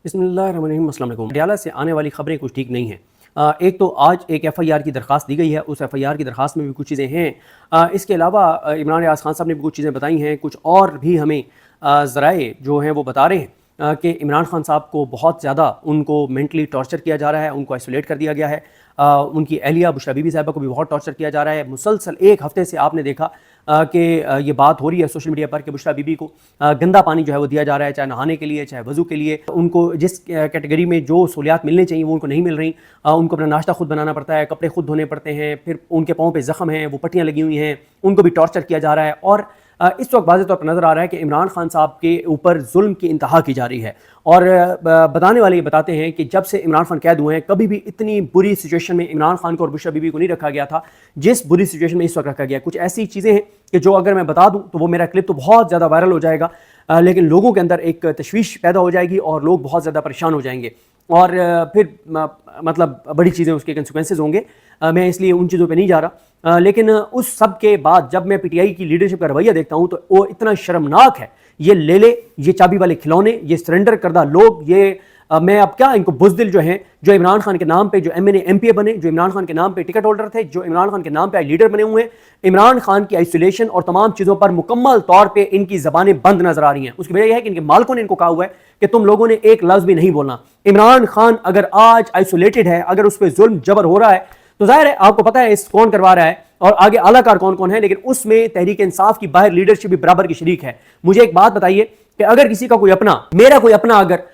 बिस्मिल्लाहिर्रहमानिर्रहीम। अस्सलाम वालेकुम। पटियाला से आने वाली खबरें कुछ ठीक नहीं हैं। एक तो आज एक FIR की दरख्वास्त दी गई है, उस FIR की दरख्वास्त में भी कुछ चीज़ें हैं। इसके अलावा इमरान रियाज खान साहब ने भी कुछ चीज़ें बताई हैं, कुछ और भी हमें ज़राए जो हैं वो बता रहे हैं कि इमरान खान साहब को बहुत ज़्यादा उनको मेंटली टॉर्चर किया जा रहा है, उनको आइसोलेट कर दिया गया है। उनकी अहलिया बुशरा बीबी साहिबा को भी बहुत टॉर्चर किया जा रहा है। मुसलसल एक हफ्ते से आपने देखा कि ये बात हो रही है सोशल मीडिया पर कि बुशरा बीबी को गंदा पानी जो है वो दिया जा रहा है, चाहे नहाने के लिए चाहे वज़ू के लिए। उनको जिस कैटेगरी में जो सहूलियात मिलनी चाहिए वो उनको नहीं मिल रही। उनको अपना नाश्ता खुद बनाना पड़ता है, कपड़े खुद धोने पड़ते हैं, फिर उनके पाँव पे ज़ख्म हैं, वो पट्टियाँ लगी हुई हैं, उनको भी टॉर्चर किया जा रहा है। और इस वक्त वाज़ेह तौर पर नज़र आ रहा है कि इमरान खान साहब के ऊपर जुल्म की इंतहा की जा रही है। और बताने वाले ये बताते हैं कि जब से इमरान खान कैद हुए हैं कभी भी इतनी बुरी सिचुएशन में इमरान खान को और बुशरा बीबी को नहीं रखा गया था जिस बुरी सिचुएशन में इस वक्त रखा गया। कुछ ऐसी चीज़ें हैं कि जो अगर मैं बता दूं तो वो मेरा क्लिप तो बहुत ज़्यादा वायरल हो जाएगा, लेकिन लोगों के अंदर एक तशवीश पैदा हो जाएगी और लोग बहुत ज़्यादा परेशान हो जाएंगे और फिर मतलब बड़ी चीज़ें उसके कंसिक्वेंसेस होंगे। मैं इसलिए उन चीज़ों पे नहीं जा रहा, लेकिन उस सब के बाद जब मैं PTI की लीडरशिप का रवैया देखता हूँ तो वो इतना शर्मनाक है। ये ले ये चाबी वाले खिलौने, ये सरेंडर करदा लोग, ये मैं अब क्या इनको बुज़दिल जो हैं, जो इमरान खान के नाम पे जो MNA MPA बने, जो इमरान खान के नाम पे टिकट होल्डर थे, जो इमरान खान के नाम पे लीडर बने हुए हैं, इमरान खान की आइसोलेशन और तमाम चीज़ों पर मुकम्मल तौर पे इनकी ज़बानें बंद नजर आ रही हैं। उसकी वजह यह है कि इनके मालिकों ने इनको कहा हुआ है कि तुम लोगों ने एक लफ्ज़ भी नहीं बोलना। इमरान खान अगर आज आइसोलेटेड है, अगर उस पर जुल्म जबर हो रहा है तो जाहिर है आपको पता है इस कौन करवा रहा है और आगे आलाकार कौन कौन है, लेकिन उसमें तहरीक इंसाफ की बाहर लीडरशिप भी बराबर की शरीक है। मुझे एक बात बताइए कि अगर किसी का कोई अपना, मेरा कोई अपना अगर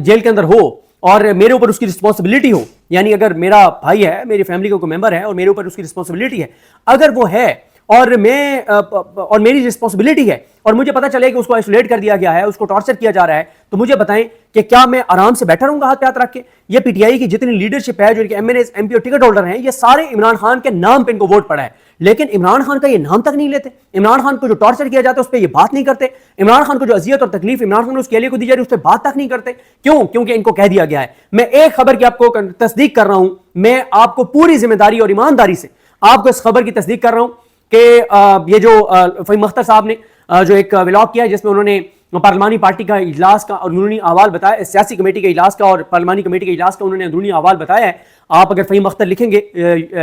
जेल के अंदर हो और मेरे ऊपर उसकी रिस्पॉन्सिबिलिटी हो, यानी अगर मेरा भाई है, मेरी फैमिली का कोई मेंबर है और मेरे ऊपर उसकी रिस्पॉन्सिबिलिटी है, अगर वो है और मैं और मेरी रिस्पॉन्सिबिलिटी है और मुझे पता चले कि उसको आइसोलेट कर दिया गया है, उसको टॉर्चर किया जा रहा है, तो मुझे बताएं कि क्या मैं आराम से बैठा रहूंगा हाथ पे हाथ रख के? ये PTI की जितनी लीडरशिप है, जो इनके MNAs MP और टिकट होल्डर हैं, ये सारे इमरान खान के नाम पे इनको वोट पड़ा है, लेकिन इमरान खान का ये नाम तक नहीं लेते। इमरान खान को जो टॉर्चर किया जाता है उस पर ये बात नहीं करते। इमरान खान को जो अजियत और तकलीफ इमरान खान उसके लिए को दी जा रही है उस पर बात तक नहीं करते। क्यों? क्योंकि इनको कह दिया गया है। मैं एक खबर की आपको तस्दीक कर रहा हूं, मैं आपको पूरी जिम्मेदारी और ईमानदारी से आपको इस खबर की तस्दीक कर रहा हूं कि ये जो फ़हीम अख्तर साहब ने जो एक व्लॉग किया है जिसमें उन्होंने पार्लिमानी पार्टी का इजलास का अंदरूनी अहवाल बताया, सियासी कमेटी के इजलास का और पार्लिमानी कमेटी के इजलास का उन्होंने अंदरूनी अहवाल बताया है। आप अगर फ़हीम अख्तर लिखेंगे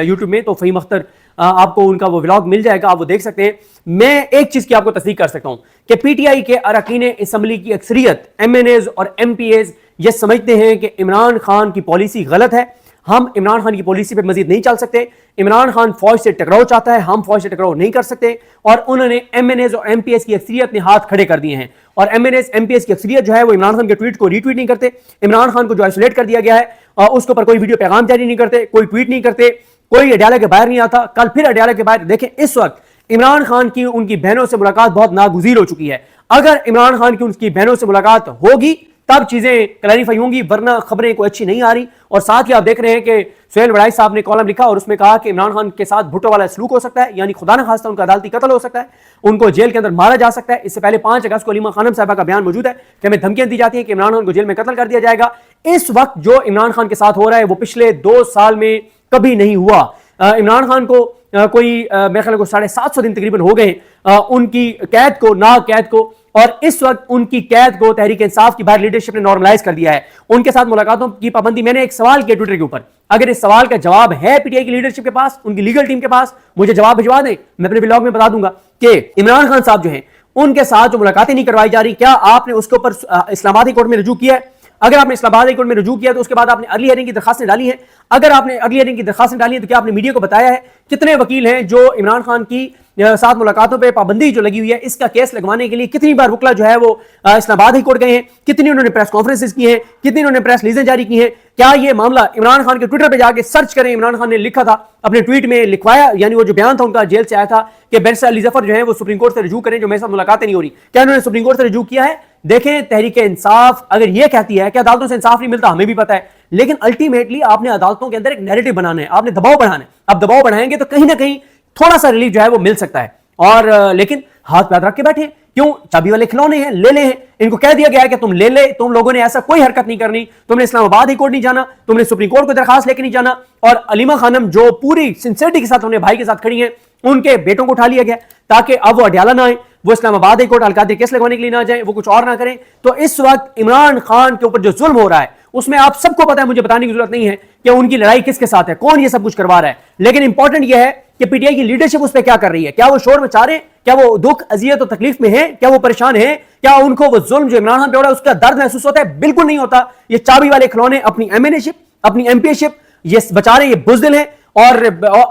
यूट्यूब में तो फ़हीम अख्तर आपको उनका वो व्लॉग मिल जाएगा, आप वो देख सकते हैं। मैं एक चीज़ की आपको तस्दीक कर सकता हूँ कि PTI के अरकान असम्बली की अक्सरियत MNAs और MPAs ये समझते हैं कि इमरान खान की पॉलिसी गलत है, हम इमरान खान की पॉलिसी पे मजीद नहीं चल सकते। इमरान खान फौज से टकराव चाहता है, हम फौज से टकराव नहीं कर सकते। और उन्होंने MNAs और MPAs की अक्सरियत ने हाथ खड़े कर दिए हैं और MNAs MPAs की अक्सरियत जो है वो इमरान खान के ट्वीट को रीट्वीट नहीं करते। इमरान खान को जो आइसोलेट कर दिया गया है उसके ऊपर कोई वीडियो पैगाम जारी नहीं करते, कोई ट्वीट नहीं करते, कोई अडयाला के बाहर नहीं आता। कल फिर अडयाला के बाहर देखें, इस वक्त इमरान खान की उनकी बहनों से मुलाकात बहुत नागुज़ीर हो चुकी है। अगर इमरान खान की उनकी बहनों से मुलाकात होगी तब चीजें क्लैरिफाई होंगी, वरना खबरें कोई अच्छी नहीं आ रही। और साथ ही आप देख रहे हैं कि सुहेल वड़ाई साहब ने कॉलम लिखा और उसमें कहा कि इमरान खान के साथ भुट्टो वाला सलूक हो सकता है, यानी खुदा न खास्ता उनका अदालती कत्ल हो सकता है, उनको जेल के अंदर मारा जा सकता है। इससे पहले 5 अगस्त को अलीमा खानम साहबा का बयान मौजूद है कि हमें धमकियां दी जाती हैं कि इमरान खान को जेल में कत्ल कर दिया जाएगा। इस वक्त जो इमरान खान के साथ हो रहा है वो पिछले 2 साल में कभी नहीं हुआ। इमरान खान को कोई मेरे ख्याल को 750 दिन तकरीबन हो गए उनकी कैद को, ना कैद को, और इस वक्त उनकी कैद को तहरीक इंसाफ की बाहर लीडरशिप ने नॉर्मलाइज कर दिया है। उनके साथ मुलाकातों की पाबंदी, मैंने एक सवाल किया ट्विटर के ऊपर, अगर इस सवाल का जवाब है PTI की लीडरशिप के पास, उनकी लीगल टीम के पास, मुझे जवाब भिजवा दें। मैं अपने ब्लॉग में बता दूंगा कि इमरान खान साहब जो हैं उनके साथ जो मुलाकातें नहीं करवाई जा रही, क्या आपने उसके ऊपर इस्लामाबाद हाई कोर्ट में रुजू किया है? अगर आपने इस्लामाबाद हाई कोर्ट में रुजू किया तो उसके बाद आपने अर्ली हियरिंग की दरखास्तें डाली हैं। अगर आपने अर्ली हियरिंग की दरखास्तें डाली हैं तो क्या आपने मीडिया को बताया है कितने वकील हैं जो इमरान खान की साथ मुलाकातों पे पाबंदी जो लगी हुई है इसका केस लगवाने के लिए कितनी बार वकला जो है वो इस्लामाबाद हाई कोर्ट गए हैं, कितनी उन्होंने प्रेस कॉन्फ्रेंसेस की हैं, कितनी उन्होंने प्रेस रिलीजें जारी की हैं? क्या ये मामला इमरान खान के ट्विटर पे जाके सर्च करें, इमरान खान ने लिखा था, अपने ट्वीट में लिखवाया, यानी वो जो बयान था उनका जेल से आया था कि बैरिस्टर अली जफर जो है वो सुप्रीम कोर्ट से रजू करें, जो मेरे साथ मुलाकातें नहीं हो रही, क्या उन्होंने सुप्रीम कोर्ट से रजू किया है? देखें, तहरीक इंसाफ अगर ये कहती है कि अदालतों से इंसाफ नहीं मिलता, हमें भी पता है, लेकिन अल्टीमेटली आपने अदालतों के अंदर एक नैरेटिव बनाना है, आपने दबाव बढ़ाना है। अब दबाव बढ़ाएंगे तो कहीं ना कहीं थोड़ा सा रिलीफ जो है वो मिल सकता है। और लेकिन हाथ पैर रख के बैठे, क्यों? चाबी वाले खिलौने हैं, ले हैं। इनको कह दिया गया है कि तुम ले, तुम लोगों ने ऐसा कोई हरकत नहीं करनी, तुमने इस्लामाबाद हाई कोर्ट नहीं जाना, तुमने सुप्रीम कोर्ट को दरखास्त लेके नहीं जाना। और अलीमा खानम जो पूरी सिंसियरिटी के साथ अपने भाई के साथ खड़ी हैं, उनके बेटों को उठा लिया गया ताकि अब वो अडयाला ना आए, وہ اسلام آباد ہائی کورٹ القادری کیس لگوانے کے لیے نہ جائیں, وہ کچھ اور نہ کریں. تو اس وقت عمران خان کے اوپر جو ظلم ہو رہا ہے اس میں آپ سب کو پتا ہے, مجھے بتانے کی ضرورت نہیں ہے کہ ان کی لڑائی کس کے ساتھ ہے, کون یہ سب کچھ کروا رہا ہے. لیکن امپورٹنٹ یہ ہے کہ پی ٹی آئی کی لیڈرشپ اس پہ کیا کر رہی ہے. کیا وہ شور مچا رہے ہیں؟ کیا وہ دکھ اذیت و تکلیف میں ہیں؟ کیا وہ پریشان ہیں؟ کیا ان کو وہ ظلم جو عمران خان پہ ہو رہا ہے اس کا درد محسوس ہوتا ہے؟ بالکل نہیں ہوتا. یہ چابی والے کھلونے اپنی ایم این اے شپ, اپنی ایم پی اے شپ یہ بچا رہے ہیں, یہ بزدل ہیں. اور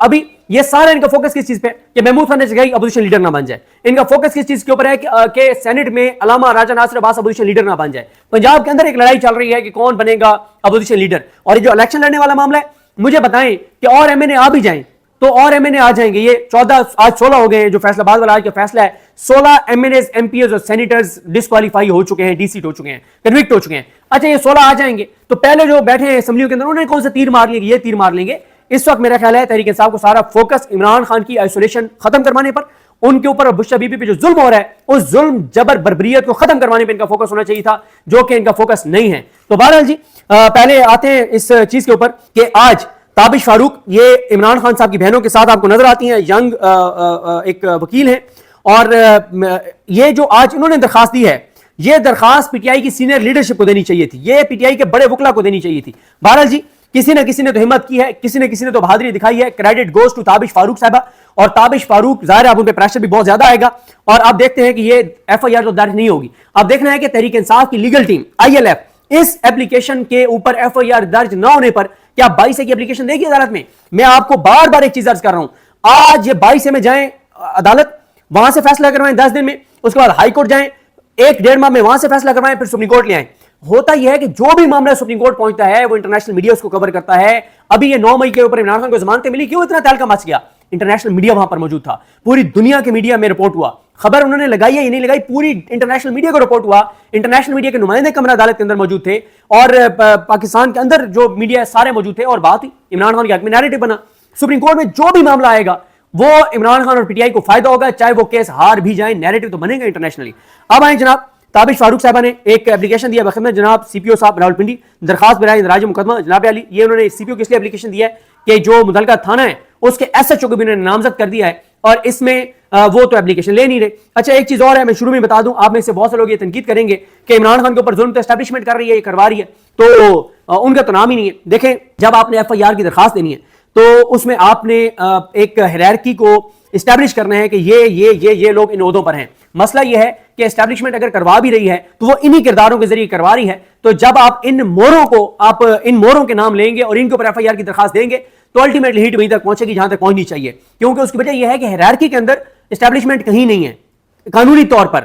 ابھی یہ سارا ان کا فوکس کس چیز پہ کہ محمود خان نے جگہ اپوزیشن لیڈر نہ بن جائے. ان کا فوکس کس چیز کے اوپر ہے کہ سینٹ میں علامہ راجہ ناصر عباس اپوزیشن لیڈر نہ بن جائے. پنجاب کے اندر ایک لڑائی چل رہی ہے کہ کون بنے گا اپوزیشن لیڈر. اور یہ جو الیکشن لڑنے والا معاملہ ہے, مجھے بتائیں کہ اور ایم این اے آ بھی جائیں تو اور ایم این اے آ جائیں گے. یہ 14 آج 16 ہو گئے ہیں, جو فیصلہ آباد والا آج کا فیصلہ ہے. 16 MNAs, MPAs اور سینیٹرز ڈسکوالیفائی ہو چکے ہیں, ڈی سیٹ ہو چکے ہیں, کنوکٹ ہو چکے ہیں. اچھا یہ 16 آ جائیں گے تو پہلے جو بیٹھے ہیں اسمبلیوں کے اندر انہوں نے کون سے تیر مار لیں گے؟ یہ تیر مار لیں گے. اس وقت میرا خیال ہے تحریک انصاف کو سارا فوکس عمران خان کی آئسولیشن ختم کروانے پر, ان کے اوپر بشرا بی بی پہ جو ظلم ہو رہا ہے اس ظلم جبر بربریت کو ختم کروانے پہ ان کا فوکس ہونا چاہیے تھا, جو کہ ان کا فوکس نہیں ہے. تو بہرحال جی پہلے آتے ہیں اس چیز کے اوپر کہ آج تابش فاروق یہ عمران خان صاحب کی بہنوں کے ساتھ آپ کو نظر آتی ہیں, ینگ ایک وکیل ہیں, اور یہ جو آج انہوں نے درخواست دی ہے یہ درخواست پی ٹی آئی کی سینئر لیڈرشپ کو دینی چاہیے تھی, یہ پی ٹی آئی کے بڑے وکلا کو دینی چاہیے تھی. بہرحال جی کسی نے تو ہمت کی ہے, کسی نے تو بہادری دکھائی ہے. کریڈٹ گوز ٹو تابش فاروق صاحبہ. اور تابش فاروق ظاہر ہے اب ان پہ پریشر بھی بہت زیادہ آئے گا, اور آپ دیکھتے ہیں کہ یہ ایف آئی آر تو درج نہیں ہوگی. اب دیکھنا ہے کہ تحریک انصاف کی legal team I L F اس ایپلیکیشن کے اوپر ایف آئی آر درج نہ ہونے پر کیا 22 کی ایپلیکیشن دے گی عدالت میں. میں آپ کو بار بار ایک چیز عرض کر رہا ہوں, آج یہ 22 میں جائیں عدالت, وہاں سے فیصلہ کروائیں 10 دن میں, اس کے بعد ہائی کورٹ جائیں 1-1.5 ماہ میں وہاں سے فیصلہ کروائیں, پھر سپریم کورٹ لے آئیں. ہوتا یہ ہے کہ جو بھی معاملہ سپریم کورٹ پہنچتا ہے وہ انٹرنیشنل میڈیا اس کو کور کرتا ہے. ابھی یہ 9 مئی کے اوپر عمران خان کو ضمانتیں ملی, کیوں اتنا تہلکہ مچ گیا؟ انٹرنیشنل میڈیا وہاں پر موجود تھا, پوری دنیا کے میڈیا میں رپورٹ ہوا, خبر انہوں نے لگائی ہے یا نہیں لگائی, پوری انٹرنیشنل میڈیا کو رپورٹ ہوا. انٹرنیشنل میڈیا کے نمائندے کمرہ عدالت کے اندر موجود تھے, اور پاکستان کے اندر جو میڈیا سارے موجود تھے, اور بات ہی عمران خان کے حق میں نیریٹو بنا. سپریم کورٹ میں جو بھی معاملہ آئے گا وہ عمران خان اور پی ٹی آئی کو فائدہ ہوگا, چاہے وہ کیس ہار بھی جائیں, نیریٹو تو بنے گا انٹرنیشنلی. اب آئیں جناب, تابش فاروق صاحبہ نے ایک ایپلیکیشن دیا بخدمت جناب سی پی او صاحب راولپنڈی, درخواست برائے اندراج مقدمہ جناب علی. یہ انہوں نے سی پی او کس لیے ایپلیکیشن دیا ہے کہ جو متعلقہ تھانہ ہے اس کے ایس ایچ او کو بھی انہوں نے نامزد کر دیا ہے, اور اس میں وہ تو ایپلیکیشن لے نہیں رہے. اچھا ایک چیز اور ہے, میں شروع میں بتا دوں, آپ میں سے بہت سے لوگ یہ تنقید کریں گے کہ عمران خان کے اوپر ظلم تو اسٹیبلشمنٹ کر رہی ہے, یہ کروا رہی ہے, تو ان کا تو نام ہی نہیں ہے. دیکھیں جب آپ نے ایف آئی آر کی درخواست دینی ہے تو اس میں آپ نے ایک ہیرارکی کو اسٹیبلش کرنا ہے کہ یہ لوگ ان عہدوں پر ہیں. مسئلہ یہ ہے کہ اسٹیبلشمنٹ اگر کروا بھی رہی ہے تو وہ انہی کرداروں کے ذریعے کروا رہی ہے. تو جب آپ ان موروں کے نام لیں گے اور ان کے اوپر ایف آئی آر کی درخواست دیں گے تو الٹیمیٹلی ہیٹ وہیں تک پہنچے گی جہاں تک پہنچنی چاہیے, کیونکہ اس کی وجہ یہ ہے کہ ہیرارکی کے اندر اسٹیبلشمنٹ کہیں نہیں ہے. قانونی طور پر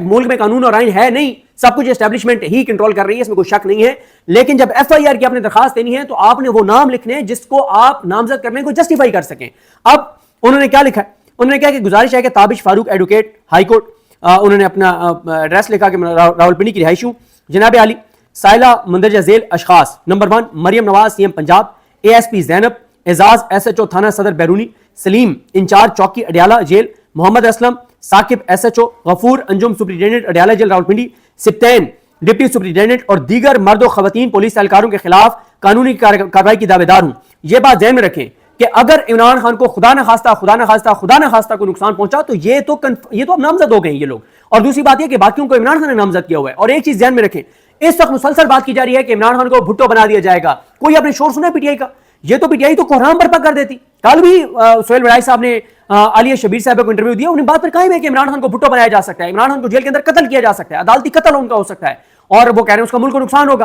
ملک میں قانون اور آئین ہے نہیں, سب کچھ اسٹیبلشمنٹ ہی کنٹرول کر رہی ہے, اس میں کوئی شک نہیں ہے. لیکن جب ایف آئی آر کی آپ نے درخواست دینی ہے تو آپ نے وہ نام لکھنے ہیں جس کو آپ نامزد کرنے کو جسٹیفائی کر سکیں. اب انہوں نے کیا لکھا ہے, انہوں نے کہا کہ گزارش ہے کہ تابش فاروق ایڈوکیٹ ہائی کورٹ, انہوں نے اپنا ایڈریس لکھا کہ راولپنڈی کی رہائش ہوں, جناب علی سائلہ مندرجہ ذیل اشخاص, نمبر 1 Maryam Nawaz C M Punjab, A S P Zainab, Aizaz S H او تھانہ صدر بیرونی, سلیم انچارج چوکی Adiala jail, Muhammad Aslam Saqib S H O, Ghafoor Anjum superintendent Adiala jail Rawalpindi, Sibtain deputy superintendent, اور دیگر مرد و خواتین پولیس اہلکاروں کے خلاف قانونی کارروائی کی دعوے دار ہوں. یہ بات ذہن میں رکھیں کہ اگر عمران خان کو خدا نہ خواستہ کو نقصان پہنچا تو یہ تو اب نامزد ہو گئے ہیں یہ لوگ. اور دوسری بات یہ کہ باقیوں کو عمران خان نے نامزد کیا ہوا ہے. اور ایک چیز ذہن میں رکھیں, اس وقت مسلسل بات کی جا رہی ہے کہ عمران خان کو بھٹو بنا دیا جائے گا. کوئی آپ نے شور سنا ہے پی ٹی آئی کا؟ یہ تو پی ٹی آئی تو کوحرام برپا کر دیتی. کل بھی سہیل وڑائی صاحب نے عالیہ شبیر صاحب کو انٹرویو دیا, انہیں بات پر قائم ہے کہ عمران خان کو بھٹو بنایا جا سکتا ہے, عمران خان کو جیل کے اندر قتل کیا جا سکتا ہے, عدالتی قتل ان کا ہو سکتا ہے, اور وہ کہہ رہے ہیں اس کا ملک کو نقصان ہوگا.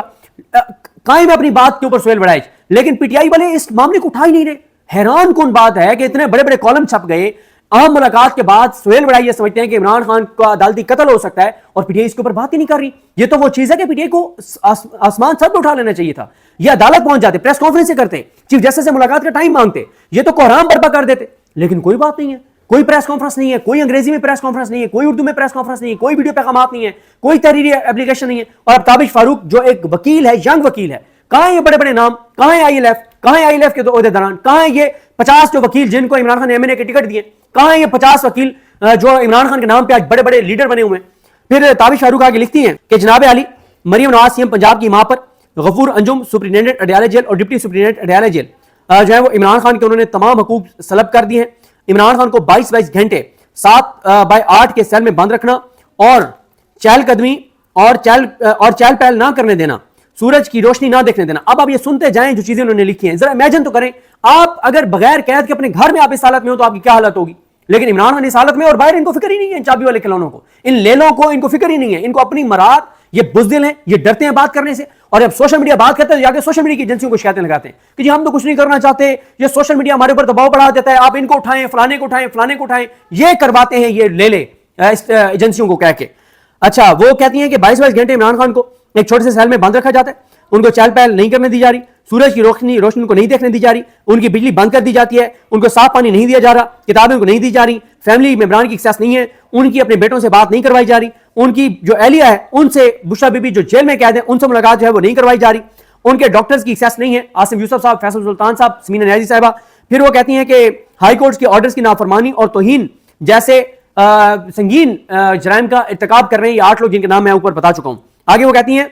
قائم ہے اپنی بات کے اوپر سہیل وڑائی, لیکن پی ٹی آئی والے اس معاملے کو اٹھا ہی نہیں رہے. حیران کن بات ہے کہ اتنے بڑے بڑے کالم چھپ گئے, اہم ملاقات کے بعد سہیل وڑائی یہ سمجھتے ہیں کہ عمران خان کا عدالتی قتل ہو سکتا ہے, اور پی ٹی آئی اس کے اوپر بات ہی نہیں کر رہی. یہ تو وہ چیز ہے کہ پی ٹی آئی کو آسمان سر پہ اٹھا لینا چاہیے تھا. یہ عدالت پہنچ جاتے, پریس کانفرنس سے کرتے, چیف جسٹس سے ملاقات کا ٹائم مانگتے, یہ تو کوحرام برپا کر دیتے. لیکن کوئی بات نہیں ہے, کوئی پریس کانفرنس نہیں ہے, کوئی انگریزی میں پریس کانفرنس نہیں ہے, کوئی اردو میں پریس کانفرنس نہیں ہے, کوئی ویڈیو پیغامات نہیں ہے, کوئی تحریری ایپلیکیشن نہیں ہے. اور اب تابش فاروق جو ایک وکیل ہے, ینگ وکیل ہے, کہاں ہیں یہ بڑے بڑے نام, کہاں ہے آئی ایل ایف, کہاں ہے آئی ایل ایف کے عہدے داران, کہاں ہیں یہ 50 جو وکیل جن کو عمران خان نے ایم این اے کے ٹکٹ دیے, کہاں ہیں یہ 50 وکیل جو عمران خان کے نام پہ آج بڑے بڑے لیڈر بنے ہوئے ہیں. پھر تابش فاروق آگے لکھتی ہیں کہ جناب علی مریم نواز سی ایم پنجاب کی ماں پر غفور انجم سپرنٹینڈنٹ اڈیالہ جیل اور ڈپٹی سپرنٹینڈنٹ اڈیالہ جیل جو ہے وہ عمران خان کے انہوں نے تمام حقوق سلب کر دیے ہیں. عمران خان کو 22 گھنٹے 7/8 के सेल में बंद रखना और चहलकदमी और चहल पहल ना करने देना, सूरज की रोशनी ना देखने देना। अब आप ये सुनते जाएं जो चीजें उन्होंने लिखी हैं, जरा इमेजिन तो करें, आप अगर बगैर कैद के अपने घर में आप इस हालत में हो तो आपकी क्या हालत होगी। लेकिन इमरान खान इस हालत में, और बाहर इनको फिक्र ही नहीं है, इन चाबी वाले खिलौनों को, इन लेलों को इनको फिक्र ही नहीं है, इनको अपनी मराद, ये बुज़दिल हैं, ये डरते हैं बात करने से। और जब सोशल मीडिया बात करते हैं तो जाके सोशल मीडिया की एजेंसियों को शिकायतें लगाते हैं कि जी हम तो कुछ नहीं करना चाहते, ये सोशल मीडिया हमारे ऊपर दबाव बढ़ा देता है, आप इनको उठाएं, फलाने को उठाएं, फलाने को उठाएं, ये करवाते हैं ये ले एजेंसियों को कह के। अच्छा, वो कहती हैं कि 22 घंटे इमरान खान को एक छोटे से सेल में बंद रखा जाता है, उनको चहल पहल नहीं करने दी जा रही, सूरज की रोशनी को नहीं देखने दी जा रही, उनकी बिजली बंद कर दी जाती है, उनको साफ पानी नहीं दिया जा रहा, किताबें उनको नहीं दी जा रही, फैमिली मेंबरान की एक्सेस नहीं है, उनकी अपने बेटों से बात नहीं करवाई जा रही, उनकी जो एहलिया है उनसे, बुशरा बीबी जो जेल में कैद है उनसे मुलाकात जो है वो नहीं करवाई जा रही, उनके डॉक्टर्स की एक्सेस नहीं है, आसिम यूसुफ साहब, फैसल सुल्तान साहब, समीना नियाज़ी साहिबा। फिर वो कहती हैं कि हाई कोर्ट के ऑर्डर्स की नाफरमानी और तौहीन जैसे संगीन जराइम का इर्तिकाब कर रहे हैं ये 8 लोग जिनके नाम मैं ऊपर बता चुका हूं। आगे वो कहती हैं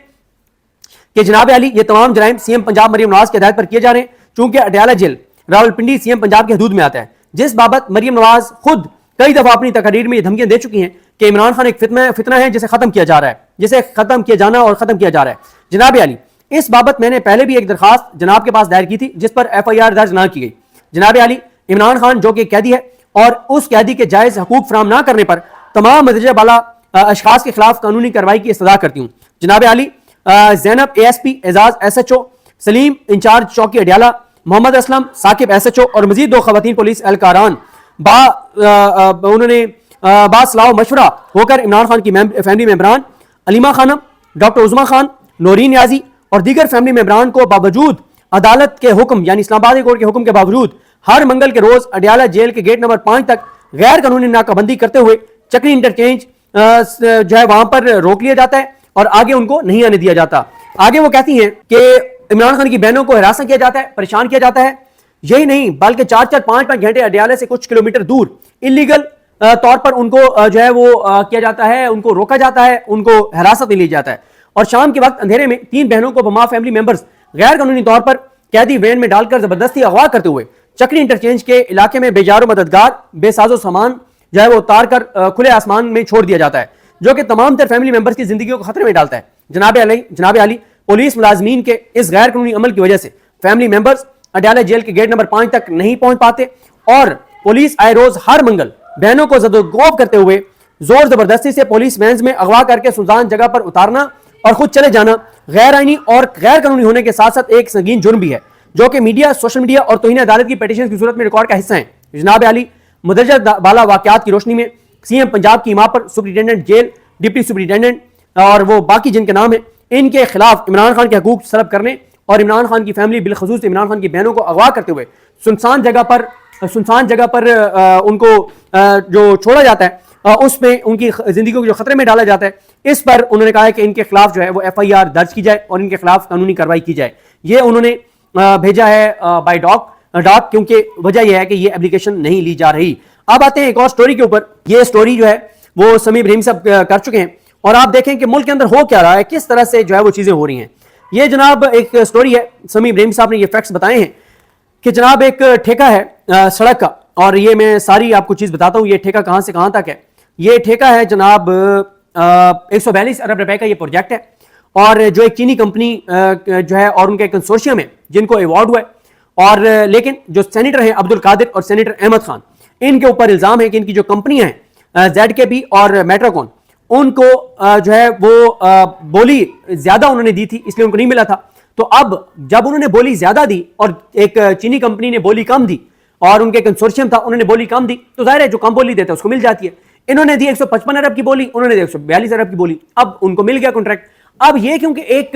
कि जनाब अली ये तमाम जराइम सीएम पंजाब मरियम नवाज की हिदायत पर किए जा रहे हैं, चूंकि अडयाला जेल रावलपिंडी सीएम पंजाब की हदूद में आता है, जिस बाबत मरियम नवाज खुद कई दफा अपनी तकरीर में ये धमकियां दे चुकी हैं कि इमरान खान एक फितना है जिसे खत्म किया जा रहा है, जिसे खत्म किया जाना और खत्म किया जा रहा है। जनाब अली, इस बाबत मैंने पहले भी एक दरखास्त जनाब के पास दायर की थी जिस पर FIR दर्ज ना की गई। जनाब अली, इमरान खान जो कि कैदी है और उस कैदी के जायज हकूक फराम ना करने पर तमाम मदरजा बाला अशखास के खिलाफ कानूनी कार्रवाई की इस्तदा करती हूँ। जनाब Ali, Zainab ASP, Ejaz SHO, Saleem in charge चौकी अडयाला, मोहम्मद असलम साकिब SHO और मजीद 2 खवातीन पुलिस एहलकारान उन्होंने बासलाह मशवरा होकर इमरान खान की फैमिली मेंबरान अलीमा खानम, डॉक्टर उज़मा खान, नौरीन नियाज़ी और दीगर फैमिली मेंबरान को बावजूद अदालत के हुक्म यानी इस्लामाबाद कोर्ट के हुक्म के बावजूद हर मंगल के रोज अडयाला जेल के गेट नंबर 5 तक गैर कानूनी नाकाबंदी करते हुए चक्री इंटरचेंज जो है वहां पर रोक लिया जाता है और आगे उनको नहीं आने दिया जाता। आगे वो कहती हैं कि इमरान खान की बहनों को हिरासत किया जाता है, परेशान किया जाता है। यही नहीं बल्कि 4-4, 5-5 घंटे अडयाला से कुछ किलोमीटर दूर इलीगल तौर पर उनको जो है वो किया जाता है, उनको रोका जाता है, उनको हिरासत में लिया जाता है। और शाम के वक्त अंधेरे में 3 बहनों को बमा फैमिली मेंबर्स गैर कानूनी तौर पर कैदी वैन में डालकर जबरदस्ती अगवा करते हुए चक्री इंटरचेंज के इलाके में बेजारो मददगार बेसाजो सामान जो है वो उतार कर खुले आसमान में छोड़ दिया जाता है, जो कि तमाम तर फैमिली मेंबर्स की जिंदगी को खतरे में डालता है। जनाब अली, पुलिस मुलाजमीन के इस गैर कानूनी अमल की वजह से फैमिली मेंबर्स अडयाला जेल के गेट नंबर 5 तक नहीं पहुंच पाते और पुलिस आए रोज हर मंगल बहनों को जदोगोब करते हुए जोर जबरदस्ती से पुलिस वैन्स में अगवा करके सुनसान जगह पर उतारना और खुद चले जाना गैर आईनी और गैर कानूनी होने के साथ साथ एक संगीन जुर्म भी है, जो कि मीडिया, सोशल मीडिया और तौहीन अदालत की पिटीशन की सूरत में रिकॉर्ड का हिस्सा है। जनाब अली, मुदर्रजा बाला वाकयात की रोशनी में सीएम पंजाब की इमाम पर सुप्रिटेंडेंट जेल, डिप्टी सुप्रिटेंडेंट और वो बाकी जिनके नाम है, इनके खिलाफ इमरान खान के हकूक सलब करने और इमरान खान की फैमिली बिलखसूस इमरान खान की बहनों को अगवा करते हुए सुनसान जगह पर उनको जो छोड़ा जाता है उसमें उनकी जिंदगी को जो खतरे में डाला जाता है, इस पर उन्होंने कहा है कि इनके खिलाफ जो है वो FIR दर्ज की जाए और इनके खिलाफ कानूनी कार्रवाई की जाए। ये उन्होंने भेजा है बाय डॉक, क्योंकि वजह यह है कि ये एप्लीकेशन नहीं ली जा रही। अब आते हैं एक और स्टोरी के ऊपर। ये स्टोरी जो है वो समी इब्राहिम साहब कर चुके हैं और आप देखें कि मुल्क के अंदर हो क्या रहा है, किस तरह से जो है वो चीजें हो रही हैं। ये जनाब एक स्टोरी है, समी इब्राहिम साहब ने ये फैक्ट्स बताए हैं कि जनाब एक ठेका है सड़क का, और ये मैं सारी आपको चीज बताता हूँ ये ठेका कहां से कहां तक है। ये ठेका है जनाब 142 अरब रुपए का ये प्रोजेक्ट है और जो एक चीनी कंपनी जो है और उनके कंसोर्शियम है जिनको अवार्ड हुआ है, और लेकिन जो सेनेटर हैं अब्दुल कादिर और सेनेटर अहमद खान, इनके ऊपर इल्जाम है कि इनकी जो कंपनियां हैं ZKP और मेट्रोकॉन, उनको जो है वो बोली ज्यादा उन्होंने दी थी इसलिए उनको नहीं मिला था। तो अब जब उन्होंने बोली ज्यादा दी और एक चीनी कंपनी ने बोली कम दी और उनके कंसोर्शियम था उन्होंने बोली कम दी, तो जाहिर है जो कम बोली देता है उसको मिल जाती है। इन्होंने दी 155 अरब की बोली, उन्होंने दी 142 अरब की बोली, अब उनको मिल गया कॉन्ट्रैक्ट। अब ये क्योंकि एक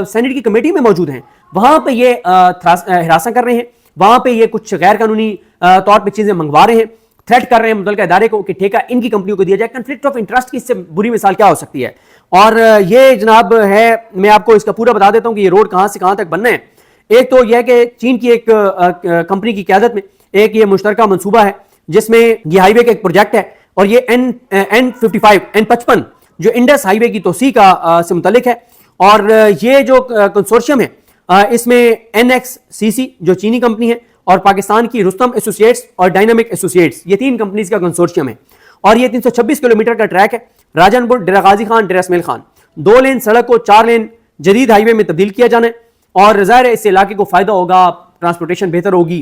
सेनेट की कमेटी में मौजूद हैं, वहां पे ये हिरासत कर रहे हैं, वहां पे ये कुछ गैर कानूनी तौर पे चीजें मंगवा रहे हैं, थ्रेट कर रहे हैं मुतल्लिका इदारे को कि ठेका इनकी कंपनियों को दिया जाए। कन्फ्लिक्ट ऑफ इंटरेस्ट की इससे बुरी मिसाल क्या हो सकती है। और ये जनाब है, मैं आपको इसका पूरा बता देता हूं कि ये रोड कहां से कहां तक बनना है। एक तो यह है कि चीन की एक कंपनी की क़यादत में एक ये मुश्तरका मंसूबा है जिसमें ये हाईवे का एक प्रोजेक्ट है और ये N55 जो इंडस हाईवे की तोसी का से मुतल्लिक है। और ये जो कंसोर्शियम है इसमें NXCC जो चीनी कंपनी है और पाकिस्तान की रुस्तम एसोसिएट्स और डायनामिक एसोसिएट्स, ये 3 कंपनीज का कंसोर्शियम है। اور یہ 326 کلومیٹر کا ٹریک ہے راجن پور ڈیرہ غازی خان ڈیرہ اسمیل خان. 2 لین سڑک کو 4 لین جدید ہائی وے میں تبدیل کیا جانا ہے اور ظاہر ہے اس سے علاقے کو فائدہ ہوگا, ٹرانسپورٹیشن بہتر ہوگی.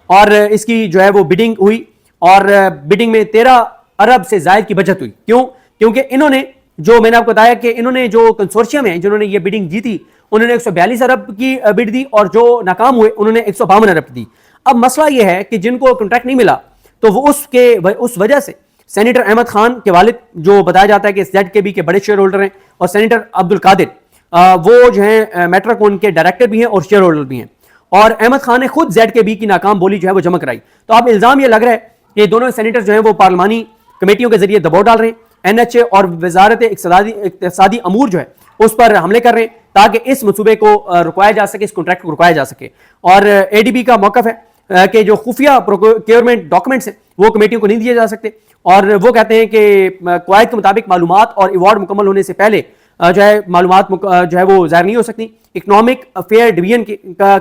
اور اس کی جو ہے وہ بڈنگ ہوئی اور بڈنگ میں 13 ارب سے زائد کی بچت ہوئی. کیوں؟ کیونکہ انہوں نے جو میں نے آپ کو بتایا کہ انہوں نے جو کنسورشیم ہے جنہوں نے یہ بڈنگ جیتی انہوں نے 142 ارب کی بڈ دی اور جو ناکام ہوئے انہوں نے 152 ارب دی. اب مسئلہ یہ ہے کہ جن کو کنٹریکٹ نہیں ملا تو وہ اس وجہ سے سینیٹر احمد خان کے والد جو بتایا جاتا ہے کہ زیڈ کے بی کے بڑے شیئر ہولڈر ہیں اور سینیٹر عبد القادر وہ جو ہیں میٹراکون کے ڈائریکٹر بھی ہیں اور شیئر ہولڈر بھی ہیں, اور احمد خان نے خود زیڈ کے بی کی ناکام بولی جو ہے وہ جمع کرائی. تو اب الزام یہ لگ رہا ہے کہ دونوں سینیٹر جو ہیں وہ پارلیمانی کمیٹیوں کے ذریعے دباؤ ڈال رہے ہیں, این ایچ اے اور وزارت اقتصادی امور جو ہے اس پر حملے کر رہے ہیں تاکہ اس منصوبے کو رکوایا جا سکے, اس کنٹریکٹ کو رکوایا جا سکے. اور اے ڈی بی کا موقف ہے کہ جو خفیہ پروکیورمنٹ ڈاکومنٹس ہیں وہ کمیٹیوں کو نہیں دیے جا سکتے, اور وہ کہتے ہیں کہ قواعد کے مطابق معلومات اور ایوارڈ مکمل ہونے سے پہلے جو ہے معلومات جو ہے وہ ظاہر نہیں ہو سکتی. اکنامک افیئر ڈویژن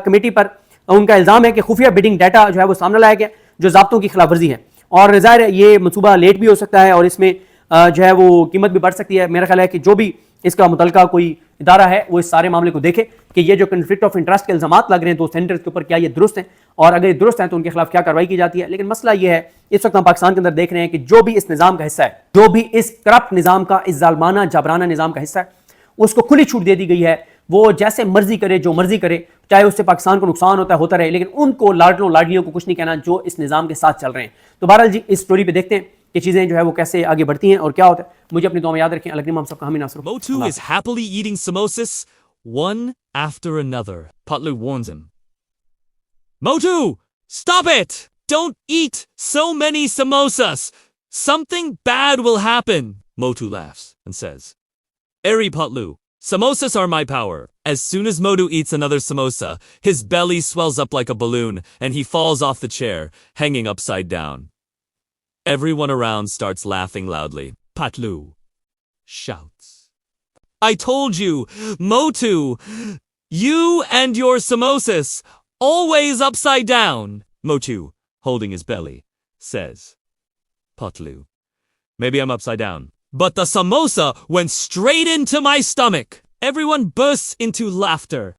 کمیٹی پر ان کا الزام ہے کہ خفیہ بڈنگ ڈیٹا جو ہے وہ سامنے لایا گیا جو ضابطوں کی خلاف ورزی ہے, اور ظاہر ہے یہ منصوبہ لیٹ بھی ہو سکتا ہے اور اس میں جو ہے وہ قیمت بھی بڑھ سکتی ہے. میرا خیال ہے کہ جو بھی اس کا متعلقہ کوئی ادارہ ہے وہ اس سارے معاملے کو دیکھے کہ یہ جو کنفلکٹ آف انٹرسٹ کے الزامات لگ رہے ہیں دو سینیٹرز کے اوپر کیا یہ درست ہیں, اور اگر یہ درست ہیں تو ان کے خلاف کیا کارروائی کی جاتی ہے. لیکن مسئلہ یہ ہے اس وقت ہم پاکستان کے اندر دیکھ رہے ہیں کہ جو بھی اس نظام کا حصہ ہے, جو بھی اس کرپٹ نظام کا, اس ظالمانہ جابرانہ نظام کا حصہ ہے, اس کو کھلی چھوٹ دے دی گئی ہے. وہ جیسے مرضی کرے, جو مرضی کرے, چاہے اس سے پاکستان کو نقصان ہوتا رہے, لیکن ان کو لاڈلوں لاڈلیوں کو کچھ نہیں کہنا جو اس نظام کے ساتھ چل رہے ہیں. تو بہرحال جی اس سٹوری پہ دیکھتے ہیں کہ چیزیں جو ہے وہ کیسے آگے بڑھتی ہیں اور کیا ہوتا ہے. مجھے اپنی دعا میں یاد رکھیں. الگ ہم سب کا حامی ناصر. Motu is happily eating samosas one after another. Patlu warns him. Motu, stop it! Don't eat so many samosas. Something bad will happen. Motu laughs and says, Eri Patlu, samosas are my power. As soon as Motu eats another samosa, his belly swells up like a balloon and he falls off the chair, hanging upside down. Everyone around starts laughing loudly. Patlu shouts, I told you, Motu, you and your samosas, always upside down. Motu, holding his belly, says, Patlu, maybe I'm upside down, but the samosa went straight into my stomach. Everyone bursts into laughter.